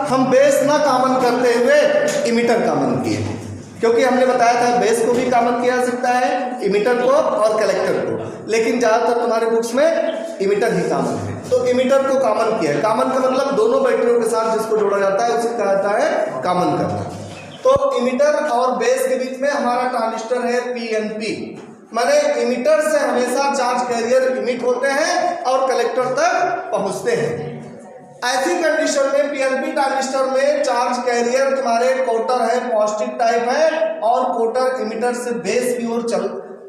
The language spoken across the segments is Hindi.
हम बेस ना कॉमन करते हुए इमिटर कॉमन किए, क्योंकि हमने बताया था बेस को भी कॉमन किया जा सकता है, इमिटर को और कलेक्टर को, लेकिन ज़्यादातर तुम्हारे बुक्स में इमिटर ही कॉमन है। तो इमिटर को कॉमन किया है। कॉमन का मतलब दोनों बैटरियों के साथ जिसको जोड़ा जाता है उसे कहा जाता है कॉमन करना। तो इमिटर और बेस के बीच में हमारा ट्रांजिस्टर है पीएनपी, माने इमिटर से हमेशा चार्ज कैरियर इमिट होते हैं और कलेक्टर तक पहुंचते हैं। ऐसी कंडीशन में पीएनपी ट्रांजिस्टर में चार्ज कैरियर तुम्हारे कोटर है, पॉजिटिव टाइप है, और कोटर इमिटर से बेस की ओर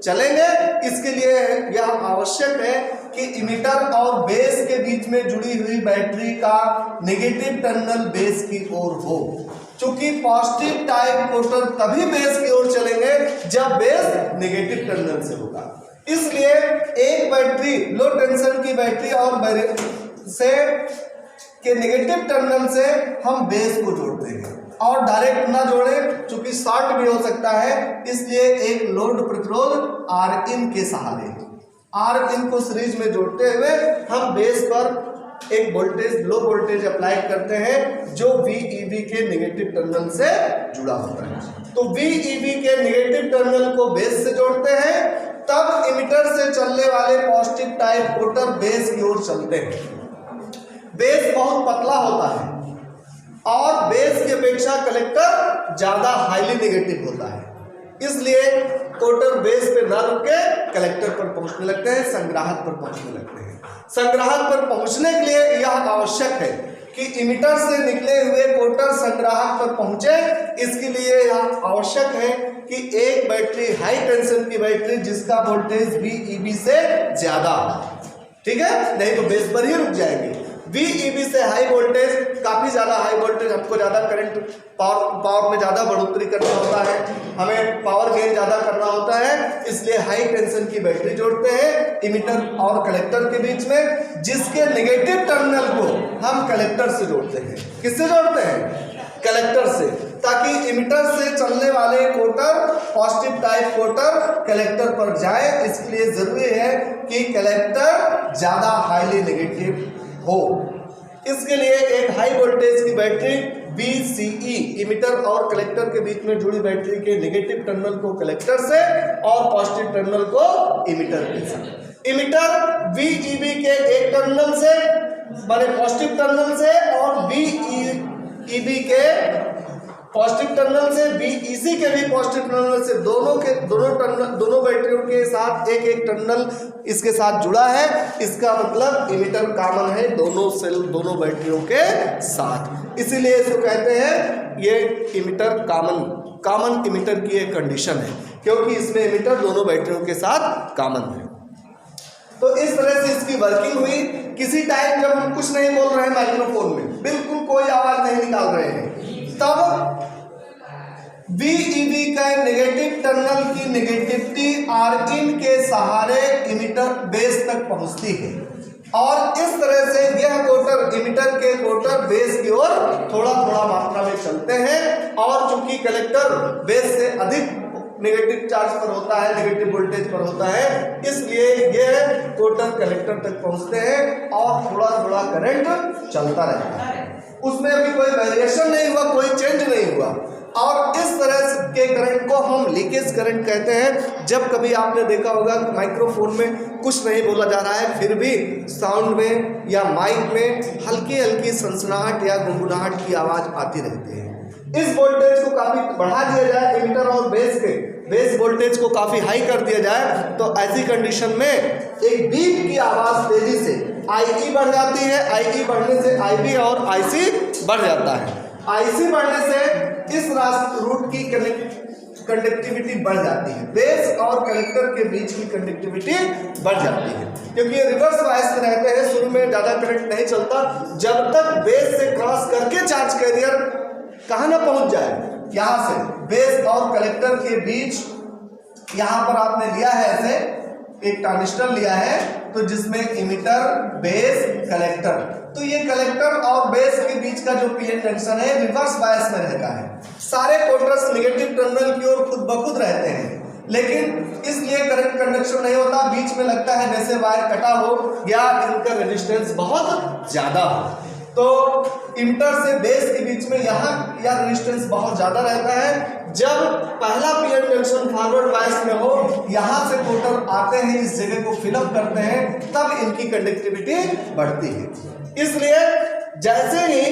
चलेंगे। इसके लिए यह आवश्यक है कि इमिटर और बेस के बीच में जुड़ी हुई बैटरी का नेगेटिव टर्मिनल बेस की ओर हो। चूंकि पॉजिटिव टाइप कोटर तभी बेस की ओर चलेंगे जब बेस नेगेटिव टर्मिनल से होगा। इसलिए एक बैटरी लो टेंशन की बैटरी और से के नेगेटिव टर्मिनल से हम बेस को जोड़ते हैं और डायरेक्ट ना जोड़ें, चूंकि शॉर्ट भी हो सकता है, इसलिए एक लोड प्रतिरोध आर इन के सहारे आर इन को सीरीज में जोड़ते हुए हम बेस पर एक वोल्टेज लो वोल्टेज अप्लाई करते हैं जो VEB के नेगेटिव टर्मिनल से जुड़ा होता है। तो VEB के नेगेटिव टर्मिनल को बेस से जोड़ते हैं, तब इमिटर से चलने वाले पॉजिटिव टाइप कोटर बेस की ओर चलते हैं। बेस बहुत पतला होता है और बेस की अपेक्षा कलेक्टर ज्यादा हाईली नेगेटिव होता है, इसलिए कोटर बेस पे ना रुक के कलेक्टर पर पहुंचने लगते हैं, संग्राहक पर पहुंचने लगते हैं। संग्राहक पर पहुंचने के लिए यह आवश्यक है कि इमिटर से निकले हुए कोटर संग्राहक पर पहुंचे। इसके लिए यह आवश्यक है कि एक बैटरी हाई टेंशन की बैटरी जिसका वोल्टेज VEB से ज्यादा, ठीक है, नहीं तो बेस पर ही रुक जाएगी। VEB से हाई वोल्टेज, काफी ज्यादा हाई वोल्टेज, हमको ज्यादा करंट पावर में ज्यादा बढ़ोतरी करना होता है, हमें पावर गेन ज्यादा करना होता है, इसलिए हाई टेंशन की बैटरी जोड़ते हैं इमिटर और कलेक्टर के बीच में, जिसके नेगेटिव टर्मिनल को हम कलेक्टर से जोड़ते हैं। किससे जोड़ते हैं? कलेक्टर से, ताकि इमिटर से चलने वाले कोटर पॉजिटिव टाइप कोटर कलेक्टर पर जाए। इसके लिए जरूरी है कि कलेक्टर ज्यादा हाईली नेगेटिव हो। इसके लिए एक हाई वोल्टेज की बैटरी VCE इमिटर और कलेक्टर के बीच में जुड़ी बैटरी के नेगेटिव टर्मिनल को कलेक्टर से और पॉजिटिव टर्मिनल को इमिटर के साथ। इमिटर VEB के एक टर्मिनल से माने पॉजिटिव टर्मिनल से और VEB के पॉजिटिव टर्मिनल से VEC के भी पॉजिटिव टर्मिनल से दोनों बैटरियों के साथ एक एक टर्मिनल इसके साथ जुड़ा है। इसका मतलब इमिटर कॉमन है दोनों बैटरियों के साथ, इसीलिए इसको कहते हैं ये इमिटर कॉमन इमिटर की एक कंडीशन है, क्योंकि इसमें इमिटर दोनों बैटरियों के साथ कॉमन है। तो इस तरह से इसकी वर्किंग हुई। किसी टाइम जब हम कुछ नहीं बोल रहे हैं माइक्रोफोन में, बिल्कुल कोई आवाज नहीं निकाल रहे हैं, तब VEB का नेगेटिव टर्मिनल की नेगेटिविटी Rin के सहारे इमिटर बेस तक पहुंचती है, और इस तरह से यह कोटर इमिटर के कोटर बेस की ओर थोड़ा थोड़ा मात्रा में चलते हैं। और चूंकि कलेक्टर बेस से अधिक नेगेटिव चार्ज पर होता है, नेगेटिव वोल्टेज पर होता है, इसलिए यह कोटर कलेक्टर तक पहुंचते हैं और थोड़ा थोड़ा करंट चलता रहता है। उसमें अभी कोई वेरिएशन नहीं हुआ, कोई चेंज नहीं हुआ, और इस तरह के करंट को हम लीकेज करंट कहते हैं। जब कभी आपने देखा होगा कि माइक्रोफोन में कुछ नहीं बोला जा रहा है, फिर भी साउंड में या माइक में हल्की हल्की सनसनाहट या गुनगुनाहट की आवाज आती रहती है। इस वोल्टेज को काफी बढ़ा दिया जाए, इमिटर और बेस वोल्टेज को काफी हाई कर दिया जाए, तो ऐसी कंडीशन में एक बीप की आवाज तेजी से IE बढ़ जाती है। IE बढ़ने से IB और IC बढ़ जाता है। IC बढ़ने से इस रूट की कंडक्टिविटी बढ़ जाती है, बेस और कलेक्टर के बीच की कंडक्टिविटी बढ़ जाती है, क्योंकि ये रिवर्स बायस में रहते हैं। शुरू में ज्यादा करंट नहीं चलता जब तक बेस से क्रॉस करके चार्ज कैरियर कहाँ ना पहुंच जाए, यहाँ से बेस और कलेक्टर के बीच। यहाँ पर आपने लिया है ऐसे एक ट्रांजिस्टर लिया है, तो जिसमें इमिटर बेस कलेक्टर, तो ये कलेक्टर और बेस के बीच का जो पीएन जंक्शन है रिवर्स बायस में रहता है। सारे कोटर्स नेगेटिव टर्मिनल की ओर खुद ब खुद रहते हैं, लेकिन इसलिए करंट कंडक्शन नहीं होता। बीच में लगता है जैसे वायर कटा हो या इनका रेजिस्टेंस बहुत ज्यादा हो। तो इमिटर से बेस के बीच में यहाँ यह रेजिस्टेंस बहुत ज्यादा रहता है। जब पहला पीएन जंक्शन फॉरवर्ड बायस में हो, यहाँ से टोटल आते हैं, इस जगह को फिलअप करते हैं, तब इनकी कंडक्टिविटी बढ़ती है। इसलिए जैसे ही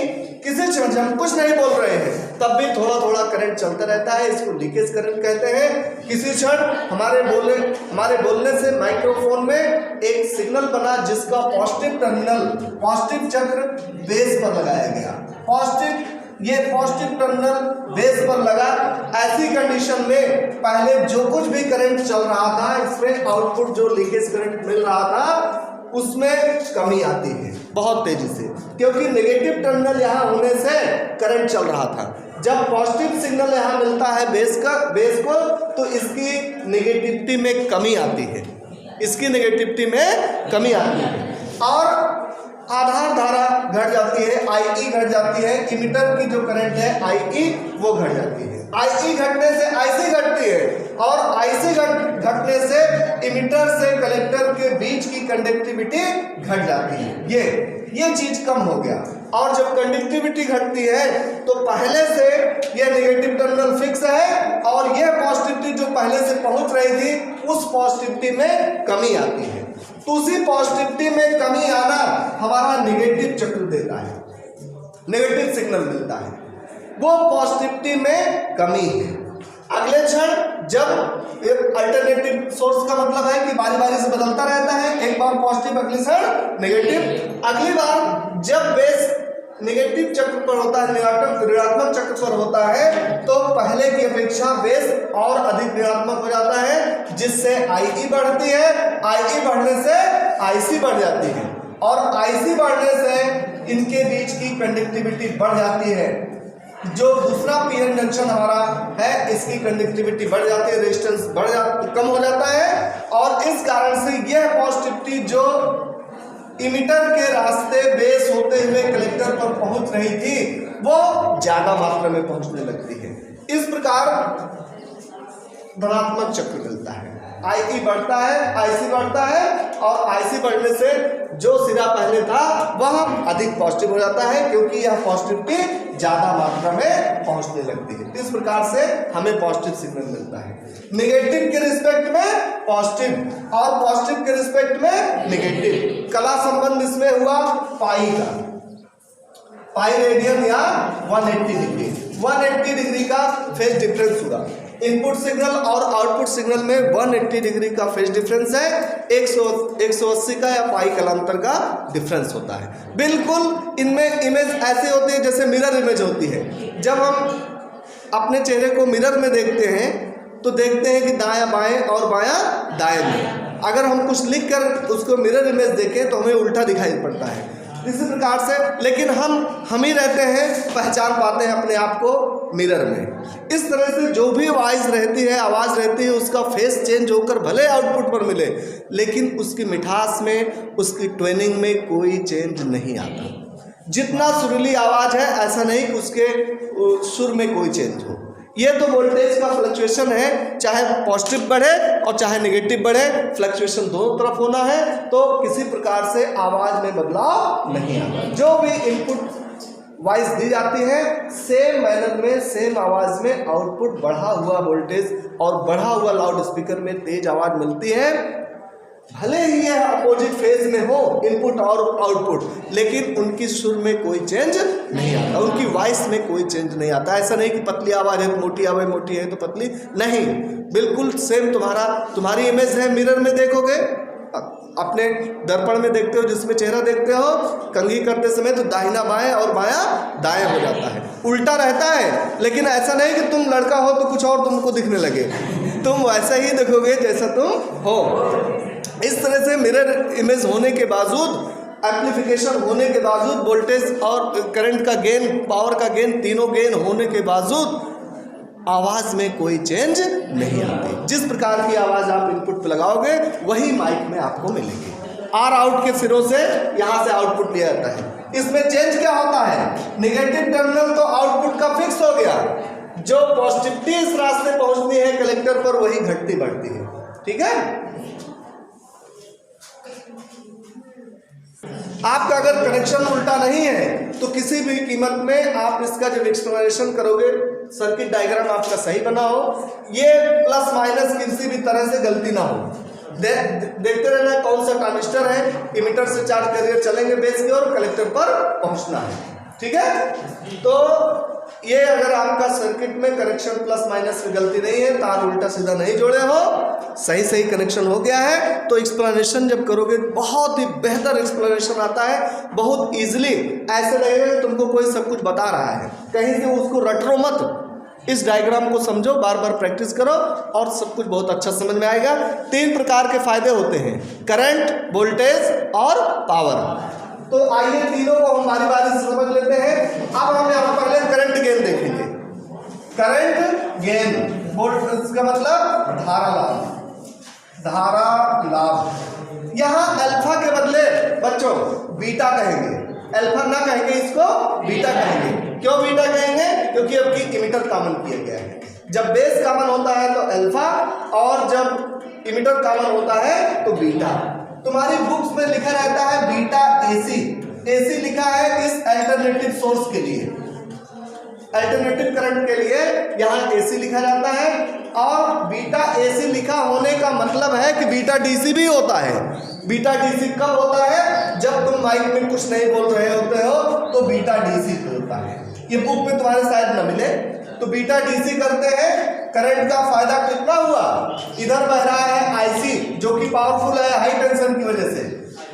किसी क्षण हम कुछ नहीं बोल रहे हैं तब भी थोड़ा थोड़ा करंट चलता रहता है, इसको लीकेज करंट कहते हैं। किसी क्षण हमारे बोलने से माइक्रोफोन में एक सिग्नल बना जिसका पॉजिटिव टर्मिनल, पॉजिटिव चक्र बेस पर लगाया गया, पॉजिटिव टर्मिनल बेस पर लगा। ऐसी कंडीशन में पहले जो कुछ भी करंट चल रहा था, इसमें आउटपुट जो लीकेज करंट मिल रहा था उसमें कमी आती है बहुत तेजी से, क्योंकि नेगेटिव टर्मिनल यहाँ होने से करंट चल रहा था। जब पॉजिटिव सिग्नल यहाँ मिलता है बेस को, तो इसकी नेगेटिविटी में कमी आती है, और आधार धारा घट जाती है, IE घट जाती है। इमिटर की जो करंट है IE वो घट जाती है। IE घटने से IC घटती है, और IC घटने से इमिटर से कलेक्टर के बीच की कंडक्टिविटी घट जाती है। ये चीज कम हो गया। और जब कंडक्टिविटी घटती है तो पहले से ये नेगेटिव टर्मिनल फिक्स है, और ये पॉजिटिविटी जो पहले से पहुंच रही थी उस पॉजिटिविटी में कमी आती है। तो उसी पॉजिटिविटी में कमी आना हमारा नेगेटिव चक्र देता है, नेगेटिव सिग्नल मिलता है, वो पॉजिटिविटी में कमी है। अगले क्षण जब एक अल्टरनेटिव सोर्स का मतलब है कि बारी बारी से बदलता रहता है, एक बार पॉजिटिव अगली क्षण नेगेटिव, अगली बार जब बेस नेगेटिव चक्र पर होता है, ऋणात्मक चक्र पर होता है, तो पहले की अपेक्षा बेस और अधिक ऋणात्मक हो जाता है, जिससे IE बढ़ती है। IE बढ़ने से IC बढ़ जाती है, और IC बढ़ने से इनके बीच की कंडक्टिविटी बढ़ जाती है। जो दूसरा पीएन जंक्शन हमारा है, इसकी कंडक्टिविटी बढ़ जाती है, रेजिस्टेंस कम हो जाता है, और इस कारण से यह पॉजिटिविटी जो इमिटर के रास्ते बेस होते हुए कलेक्टर पर पहुंच रही थी वो ज्यादा मात्रा में पहुंचने लगती है। इस प्रकार धनात्मक चक्र मिलता है, IE बढ़ता है, IC बढ़ता है, और IC बढ़ने से जो सिरा पहले था वह अधिक पॉजिटिव हो जाता है, क्योंकि यह पॉजिटिविटी ज्यादा मात्रा में पहुंचने लगती है। इस प्रकार से हमें पॉजिटिव सिग्नल मिलता है। नेगेटिव के रिस्पेक्ट में पॉजिटिव, और पॉजिटिव के रिस्पेक्ट में नेगेटिव। कला संबंध इसमें हुआ पाई का, पाई रेडियन या 180 डिग्री का फेज डिफरेंस हुआ। इनपुट सिग्नल और आउटपुट सिग्नल में 180 डिग्री का फेज डिफरेंस है, 180 का या पाई कलांतर का डिफरेंस होता है। बिल्कुल इनमें इमेज ऐसे होती है जैसे मिरर इमेज होती है। जब हम अपने चेहरे को मिरर में देखते हैं तो देखते हैं कि दायां बाएं और बायां दाएं में। अगर हम कुछ लिख कर उसको मिरर इमेज देखें तो हमें उल्टा दिखाई पड़ता है। इसी प्रकार से लेकिन हम ही रहते हैं, पहचान पाते हैं अपने आप को मिरर में। इस तरह से जो भी आवाज़ रहती है उसका फेस चेंज होकर भले आउटपुट पर मिले, लेकिन उसकी मिठास में, उसकी ट्वेनिंग में कोई चेंज नहीं आता। जितना सुरीली आवाज़ है ऐसा नहीं कि उसके सुर में कोई चेंज हो। ये तो वोल्टेज का फ्लक्चुएशन है, चाहे पॉजिटिव बढ़े और चाहे नेगेटिव बढ़े, फ्लक्चुएशन दोनों तरफ होना है, तो किसी प्रकार से आवाज़ में बदलाव नहीं आता। जो भी इनपुट वॉइस दी जाती है सेम मैनर में, सेम आवाज़ में आउटपुट बढ़ा हुआ वोल्टेज और बढ़ा हुआ लाउड स्पीकर में तेज आवाज़ मिलती है। भले ही यह अपोजिट फेज में हो इनपुट और आउटपुट, लेकिन उनकी सुर में कोई चेंज नहीं आता, उनकी वॉइस में कोई चेंज नहीं आता। ऐसा नहीं कि पतली आवाज़ है तो मोटी आवाज़, मोटी है तो पतली, नहीं, बिल्कुल सेम तुम्हारी इमेज है। मिरर में देखोगे, अपने दर्पण में देखते हो, जिसमें चेहरा देखते हो, कंघी करते समय तो दाहिना बाएं और बायां दाएं हो जाता है, उल्टा रहता है। लेकिन ऐसा नहीं कि तुम लड़का हो तो कुछ और तुमको दिखने लगे, तुम वैसा ही देखोगे जैसा तुम हो। इस तरह से मिरर इमेज होने के बावजूद, एम्प्लीफिकेशन होने के बावजूद, वोल्टेज और करंट का गेन, पावर का गेन, तीनों गेन होने के बावजूद आवाज़ में कोई चेंज नहीं आती। जिस प्रकार की आवाज़ आप इनपुट पे लगाओगे वही माइक में आपको मिलेगी। आर आउट के सिरों से यहाँ से आउटपुट लिया जाता है। इसमें चेंज क्या होता है? नेगेटिव टर्मिनल तो आउटपुट का फिक्स हो गया, जो पॉजिटिविटी इस रास्ते पहुँचनी है कलेक्टर पर वही घटती बढ़ती है। ठीक है, आपका अगर कनेक्शन उल्टा नहीं है तो किसी भी कीमत में आप इसका जब एक्सप्लेनेशन करोगे, सर्किट डायग्राम आपका सही बना हो, ये प्लस माइनस किसी भी तरह से गलती ना हो, देखते रहना कौन सा ट्रांजिस्टर है, इमीटर से चार्ज कैरियर चलेंगे बेस की ओर, कलेक्टर पर पहुंचना है। ठीक है, तो ये अगर आपका सर्किट में कनेक्शन प्लस माइनस में गलती नहीं है, तार उल्टा सीधा नहीं जोड़े हो, सही कनेक्शन हो गया है, तो एक्सप्लेनेशन जब करोगे बहुत ही बेहतर एक्सप्लेनेशन आता है, बहुत इजीली, ऐसे लगेगा तुमको कोई सब कुछ बता रहा है, कहीं से उसको रटो मत, इस डायग्राम को समझो, बार बार प्रैक्टिस करो और सब कुछ बहुत अच्छा समझ में आएगा। 3 प्रकार के फायदे होते हैं, करंट, वोल्टेज और पावर। तो आइए तीनों को हम बारी बारी से समझ लेते हैं। अब हम यहाँ पहले करंट गेन देखेंगे। करंट गेन, इसका मतलब धारा लाभ, धारा लाभ। यहाँ अल्फा के बदले बच्चों बीटा कहेंगे, अल्फा ना कहेंगे, इसको बीटा कहेंगे। क्यों बीटा कहेंगे? क्योंकि अब इमीटर कॉमन किया गया है। जब बेस कॉमन होता है तो अल्फा, और जब इमीटर कॉमन होता है तो बीटा। तुम्हारी बुक्स में लिखा रहता है बीटा एसी, एसी लिखा है इस अल्टरनेटिव सोर्स के लिए, अल्टरनेटिव करंट के लिए यहाँ एसी लिखा जाता है। और बीटा एसी लिखा होने का मतलब है कि बीटा डीसी भी होता है। बीटा डीसी कब होता है? जब तुम माइक में कुछ नहीं बोल रहे होते हो तो बीटा डीसी होता है। ये बुक में तुम्हारे शायद न मिले, तो बीटा डीसी करते हैं। करंट का फायदा कितना हुआ? इधर बह रहा है आईसी जो कि पावरफुल है हाई टेंशन की वजह से,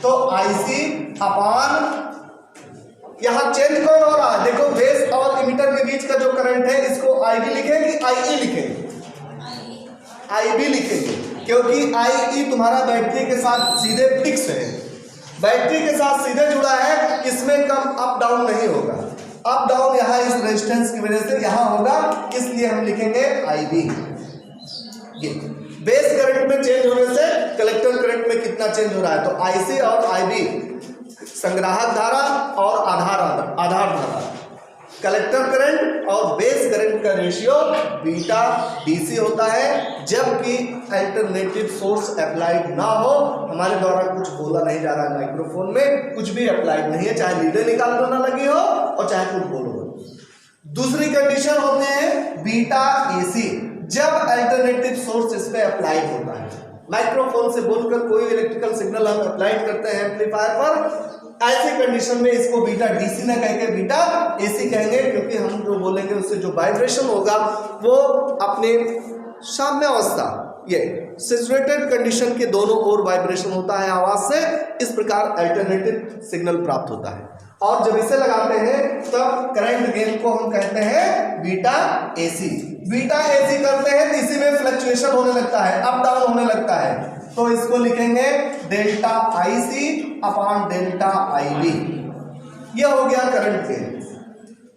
तो आईसी अपान यहाँ चेंज कौन हो रहा है? देखो बेस और इमीटर के बीच का जो करंट है इसको आईबी लिखेंगे कि आईई लिखेंगे? आईबी लिखेंगे, क्योंकि आईई तुम्हारा बैटरी के साथ सीधे फिक्स है, बैटरी के साथ सीधे जुड़ा है, इसमें कम अप डाउन नहीं होगा। अप डाउन यहाँ इस रेजिस्टेंस की वजह से यहाँ होगा, इसलिए हम लिखेंगे आईबी। ये बेस करंट में चेंज होने से कलेक्टर करंट में कितना चेंज हो रहा है, तो आईसी और आईबी संग्राहक धारा और आधार धारा। कलेक्टर करंट और बेस करंट का रेशियो बीटा डीसी होता है, जबकि अल्टरनेटिव सोर्स अप्लाइड ना हो। हमारे द्वारा कुछ बोला नहीं जा रहा है, माइक्रोफोन में कुछ भी अप्लाइड नहीं है, चाहे लीडर निकाल दो ना लगी हो और चाहे कुछ बोलो। दूसरी कंडीशन होते हैं बीटा एसी, जब अल्टरनेटिव सोर्स इस पे अप्लाइड होता है। माइक्रोफोन से बोलकर कोई इलेक्ट्रिकल सिग्नल हम अप्लाइड करते हैं एम्पलीफायर पर, ऐसी कंडीशन में इसको बीटा डीसी ना कह के बीटा एसी कहेंगे, क्योंकि हम जो बोलेंगे उससे जो वाइब्रेशन होगा वो अपने साम्य अवस्था, ये सैचुरेटेड कंडीशन के दोनों ओर वाइब्रेशन होता है आवाज से, इस प्रकार अल्टरनेटिव सिग्नल प्राप्त होता है। और जब इसे लगाते हैं तब करंट गेन को हम कहते हैं बीटा एसी। बीटा एसी करते हैं तो इसी में फ्लक्चुएशन होने लगता है, अप डाउन होने लगता है, तो इसको लिखेंगे delta IC upon delta IB. ये हो गया करंट गेन।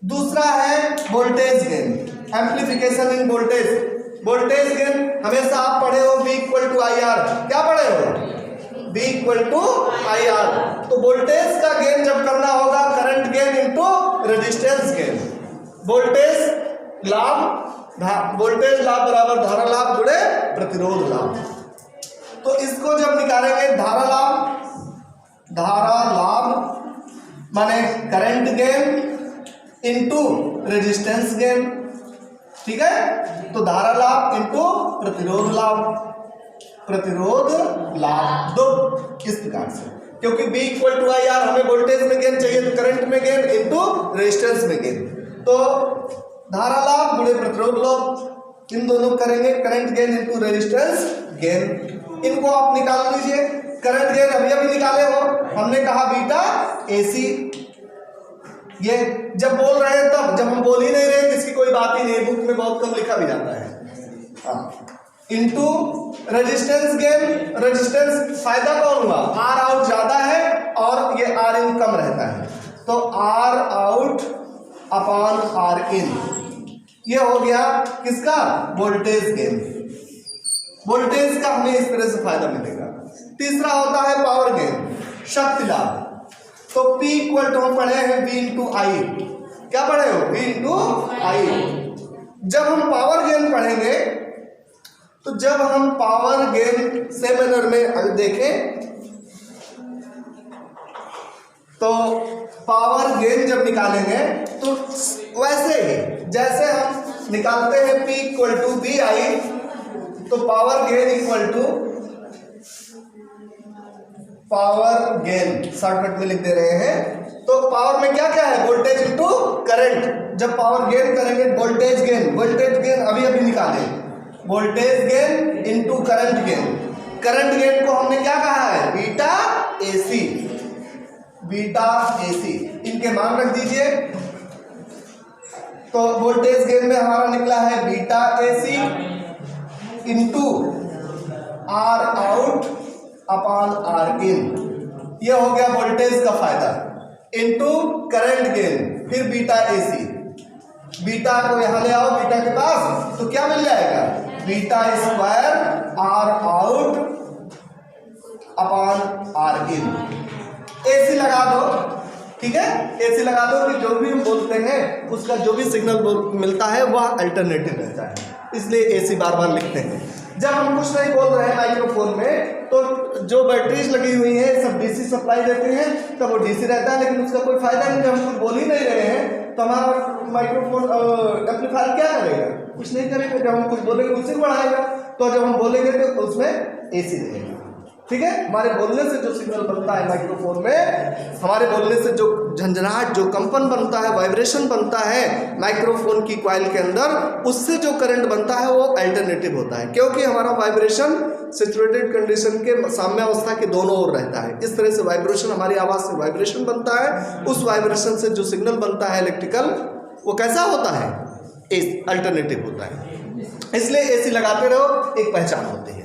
दूसरा है वोल्टेज गेन, एम्प्लीफिकेशन इन वोल्टेज। वोल्टेज गेन हमेशा आप पढ़े हो V = IR, क्या पढ़े हो? V = IR। तो वोल्टेज का गेन जब करना होगा current gain into resistance gain. Voltage लाभ बराबर धारा लाभ जुड़े प्रतिरोध लाभ। तो इसको जब निकालेंगे धारा लाभ माने current gain into resistance gain, ठीक है? तो धारा लाभ इनटू प्रतिरोध लाभ दो, इस प्रकार से। क्योंकि V = IR हमें वोल्टेज में गेन चाहिए, तो करंट में गेन इनटू रेजिस्टेंस में गेन, तो धारा लाभ गुणे प्रतिरोध लाभ, इन दोनों करेंगे current gain into resistance gain. इनको आप निकाल लीजिए। करंट गेन अभी निकाले हो, हमने कहा बीटा एसी। ये जब बोल रहे हैं तब, जब हम बोल ही नहीं रहे किसकी कोई बात ही नहीं, बुक में बहुत कम लिखा भी जाता है। इनटू रेजिस्टेंस गेन, रेजिस्टेंस फायदा कौन हुआ? आर आउट ज्यादा है और ये आर इन कम रहता है, तो R out upon R in, ये हो गया किसका? Voltage gain. वोल्टेज का हमें इस तरह से फायदा मिलेगा। तीसरा होता है पावर गेन, शक्ति लाभ। तो P = हम पढ़े हैं V × I, क्या पढ़े हो? V × I। जब हम पावर गेन पढ़ेंगे तो जब हम पावर गेन से मैनर में देखें तो पावर गेन जब निकालेंगे तो वैसे ही जैसे हम निकालते हैं P equal to B I, तो power gain equal to power gain shortcut में लिख दे रहे हैं। तो पावर में क्या क्या है, वोल्टेज इनटू करंट। जब पावर गेन करेंगे वोल्टेज गेन अभी अभी निकाले, voltage gain into current gain. Current gain को हमने क्या कहा है, बीटा एसी। इनके मान रख दीजिए। तो वोल्टेज गेन में हमारा निकला है beta AC into R out upon R in, ये हो गया वोल्टेज का फायदा, इंटू करंट गेन, फिर बीटा एसी। बीटा को यहां ले आओ बीटा के पास, तो क्या मिल जाएगा, beta square R out upon R in. AC लगा दो, ठीक है, एसी लगा दो कि जो भी हम बोलते हैं उसका जो भी सिग्नल मिलता है वह अल्टरनेटिव रहता है, इसलिए एसी बार बार लिखते हैं। जब हम कुछ नहीं बोल रहे हैं माइक्रोफोन में, तो जो बैटरीज लगी हुई है सब डीसी सप्लाई देते हैं, तब वो डीसी रहता है, लेकिन उसका कोई फायदा नहीं। जब हम कुछ बोल ही नहीं रहे हैं तो हमारा माइक्रोफोन एम्पलीफायर क्या करेगा, कुछ नहीं करेगा। जब हम कुछ बोलेंगे उसे बढ़ाएगा, तो जब हम बोलेंगे तो उसमें एसी रहेगा, ठीक है। हमारे बोलने से जो सिग्नल बनता है माइक्रोफोन में, हमारे बोलने से जो झंझनाहट, जो कंपन बनता है, वाइब्रेशन बनता है माइक्रोफोन की कॉइल के अंदर, उससे जो करंट बनता है वो अल्टरनेटिव होता है, क्योंकि हमारा वाइब्रेशन सैचुरेटेड कंडीशन के साम्यावस्था के दोनों ओर रहता है। इस तरह से वाइब्रेशन, हमारी आवाज़ से वाइब्रेशन बनता है, उस वाइब्रेशन से जो सिग्नल बनता है इलेक्ट्रिकल, वो कैसा होता है, अल्टरनेटिव होता है। इसलिए एसी लगाते रहो, एक पहचान होती है।